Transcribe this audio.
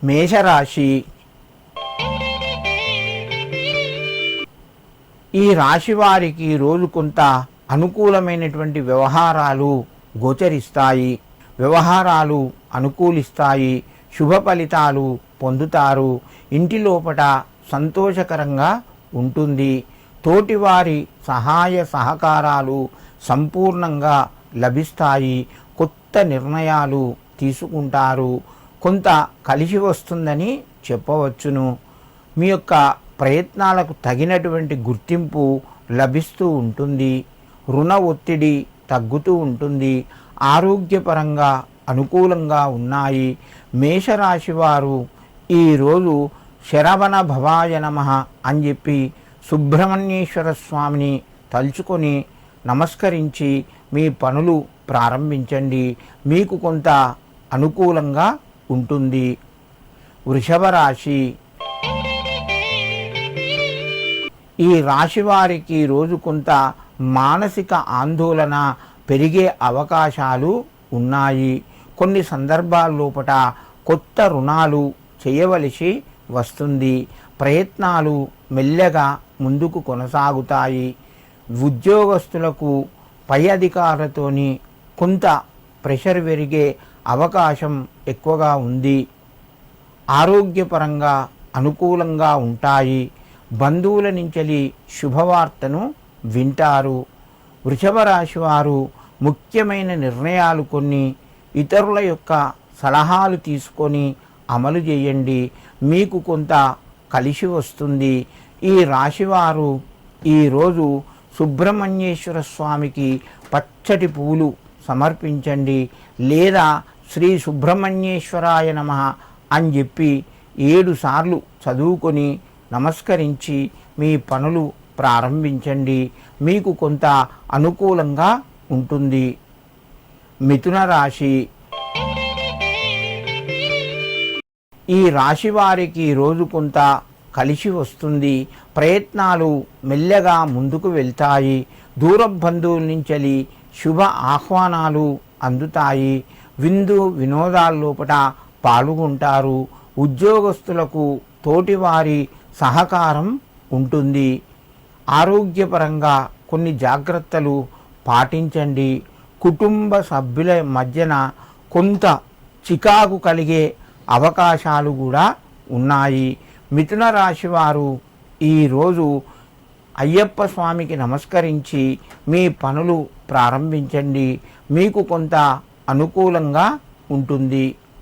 మేషరాశి. ఈ రాశి వారికి రోజు కొంత అనుకూలమైనటువంటి వ్యవహారాలు గోచరిస్తాయి. వ్యవహారాలు అనుకూలిస్తాయి. శుభ ఫలితాలు పొందుతారు. ఇంటి లోపల సంతోషకరంగా ఉంటుంది. తోటివారి సహాయ సహకారాలు సంపూర్ణంగా లభిస్తాయి. కొత్త నిర్ణయాలు తీసుకుంటారు. కొంత కలిసి వస్తుందని చెప్పవచ్చును. మీ యొక్క ప్రయత్నాలకు తగినటువంటి గుర్తింపు లభిస్తూ ఉంటుంది. రుణ ఒత్తిడి తగ్గుతూ ఉంటుంది. ఆరోగ్యపరంగా అనుకూలంగా ఉన్నాయి. మేషరాశి వారు ఈరోజు శరవణ భవాయ నమః అని చెప్పి సుబ్రహ్మణ్యేశ్వర స్వామిని తలుచుకొని నమస్కరించి మీ పనులు ప్రారంభించండి. మీకు కొంత అనుకూలంగా ఉంటుంది. వృషభ రాశి. ఈ రాశి వారికి రోజు కొంత మానసిక ఆందోళన పెరిగే అవకాశాలు ఉన్నాయి. కొన్ని సందర్భాల్లోపట కొత్త రుణాలు చేయవలసి వస్తుంది. ప్రయత్నాలు మెల్లగా ముందుకు కొనసాగుతాయి. ఉద్యోగస్తులకు పై అధికారులతోని కొంత ప్రెషర్ పెరిగే అవకాశం ఎక్కువగా ఉంది. ఆరోగ్యపరంగా అనుకూలంగా ఉంటాయి. బంధువుల నుంచి శుభవార్తను వింటారు. వృషభ రాశి వారు ముఖ్యమైన నిర్ణయాలు కొన్ని ఇతరుల యొక్క సలహాలు తీసుకొని అమలు చేయండి. మీకు కొంత కలిసి వస్తుంది. ఈ రాశివారు ఈరోజు సుబ్రహ్మణ్యేశ్వర స్వామికి పచ్చటి పూలు సమర్పించండి. లేదా శ్రీ సుబ్రహ్మణ్యేశ్వరాయ నమః అని చెప్పి 7 సార్లు చదువుకొని నమస్కరించి మీ పనులు ప్రారంభించండి. మీకు కొంత అనుకూలంగా ఉంటుంది. మిథున రాశి. ఈ రాశి వారికి రోజు కొంత కలిసి వస్తుంది. ప్రయత్నాలు మెల్లగా ముందుకు వెళ్తాయి. దూర బంధువుల నుంచి శుభ ఆహ్వానాలు అందుతాయి. విందు వినోదాల లోపల పాల్గొంటారు. ఉద్యోగస్తులకు తోటివారి సహకారం ఉంటుంది. ఆరోగ్యపరంగా కొన్ని జాగ్రత్తలు పాటించండి. కుటుంబ సభ్యుల మధ్యన కొంత చికాకు కలిగే అవకాశాలు కూడా ఉన్నాయి. మిథున రాశి వారు ఈరోజు అయ్యప్ప స్వామికి నమస్కరించి మీ పనులు ప్రారంభించండి. మీకు కొంత అనుకూలంగా ఉంటుంది.